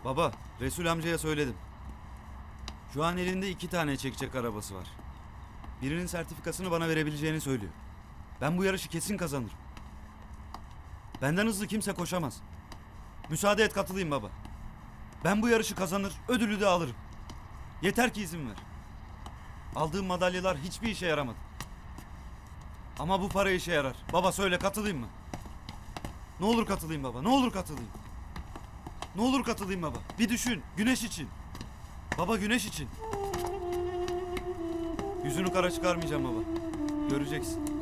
Baba, Resul amcaya söyledim. Şu an elinde 2 tane çekecek arabası var. Birinin sertifikasını bana verebileceğini söylüyor. Ben bu yarışı kesin kazanırım. Benden hızlı kimse koşamaz. Müsaade et katılayım baba. Ben bu yarışı kazanır, ödülü de alırım. Yeter ki izin ver. Aldığım madalyalar hiçbir işe yaramadı. Ama bu para işe yarar. Baba söyle, katılayım mı? Ne olur katılayım baba, ne olur katılayım. Ne olur katılayım baba. Bir düşün, Güneş için. Baba, Güneş için. Yüzünü kara çıkarmayacağım baba. Göreceksin.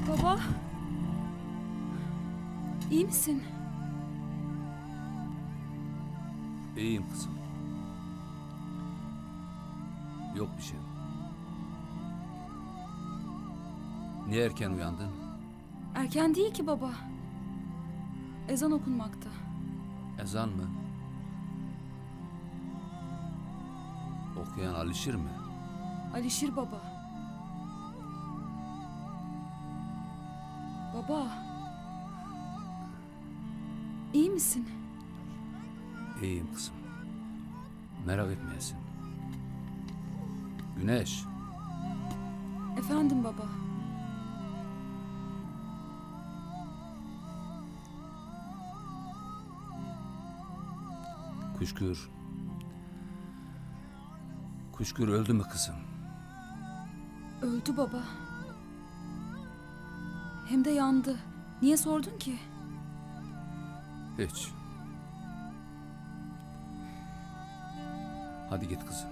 Baba. İyi misin? İyiyim kızım. Yok bir şey. Niye erken uyandın? Erken değil ki baba. Ezan okunmakta. Ezan mı? Okuyan Alişir mi? Alişir baba. Baba. İyi misin? İyiyim kızım. Merak etmeyesin. Güneş, Efendim baba. Kuşkür. Kuşkür öldü mü kızım? Öldü baba. Hem de yandı. Niye sordun ki? Hiç. Hadi git kızım.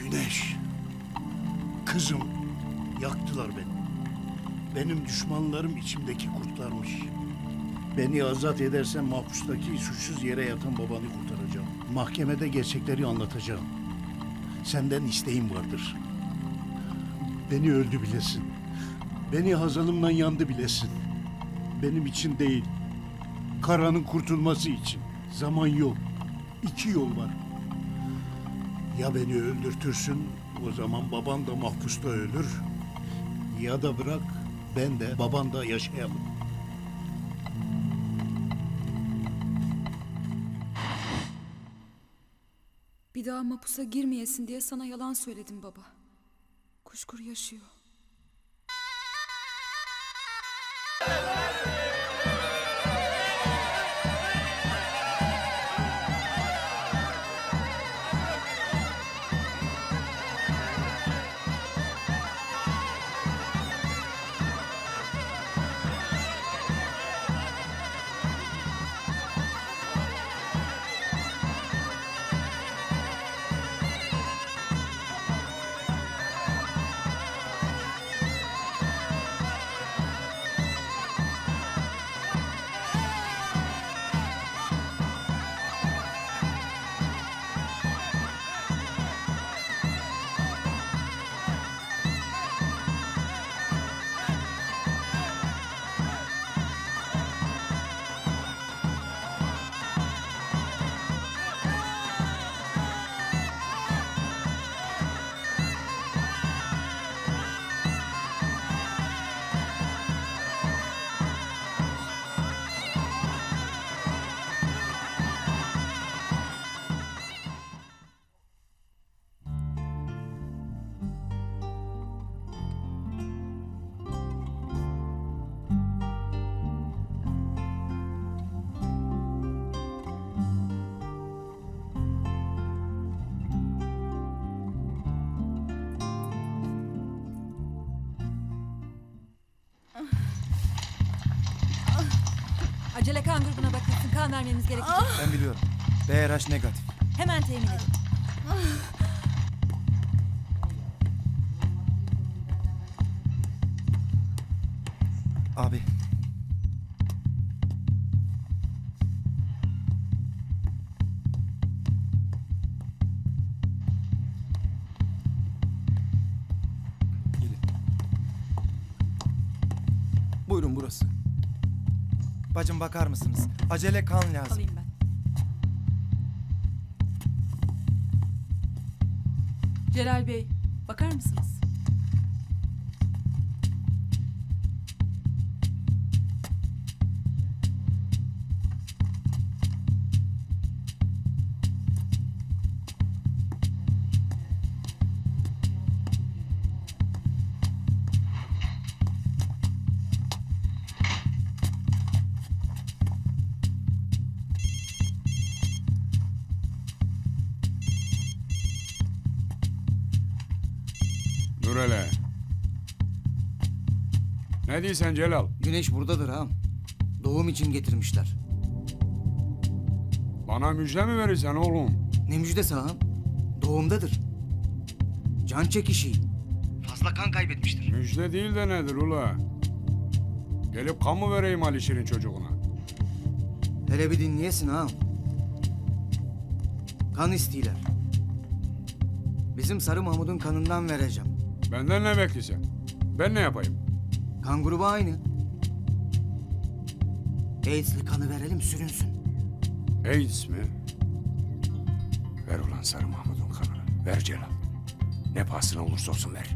Güneş, kızım, yaktılar beni. Benim düşmanlarım içimdeki kurtlarmış. Beni azat edersen mahpustaki suçsuz yere yatan babanı kurtaracağım. Mahkemede gerçekleri anlatacağım. Senden isteğim vardır. Beni öldü bilesin. Beni hazalımdan yandı bilesin. Benim için değil, Kara'nın kurtulması için. Zaman yok. 2 yol var. Ya beni öldürtürsün, o zaman baban da mahpusta ölür. Ya da bırak, ben de baban da yaşayalım. Bir daha mapusa girmeyesin diye sana yalan söyledim baba. Kuşkur yaşıyor. Acele kan grubuna bakılsın. Kan vermemiz gerekecek. Ben biliyorum. BRH negatif. Hemen temin edin. Abi. Gelin. Buyurun burası. Bacım bakar mısınız? Acele kan lazım. Alayım ben. Celal Bey, bakar mısınız? Dur hele. Ne diyorsun Celal? Güneş buradadır ağam. Doğum için getirmişler. Bana müjde mi verirsen oğlum? Ne müjdesi ağam? Doğumdadır. Can çekişi. Fazla kan kaybetmiştir. Müjde değil de nedir ula? Gelip kan mı vereyim Alişir'in çocuğuna? Hele bir dinleyesin ağam. Kan istiyorlar. Bizim Sarı Mahmud'un kanından vereceğim. Benden ne bekliyorsun? Ben ne yapayım? Kan grubu aynı. AIDS'li kanı verelim sürünsün. AIDS mi? Ver ulan Sarı Mahmud'un kanını. Ver Celal. Ne pahasına olursa olsun ver.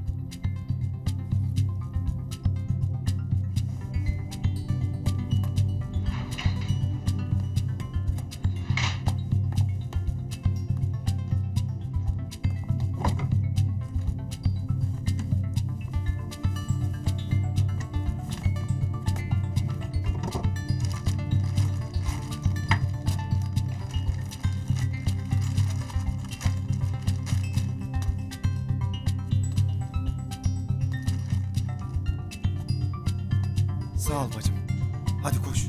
Sağ ol bacım. Hadi koş.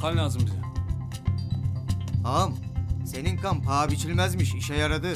Kan lazım bize. Ağam senin kan paha biçilmezmiş işe yaradı.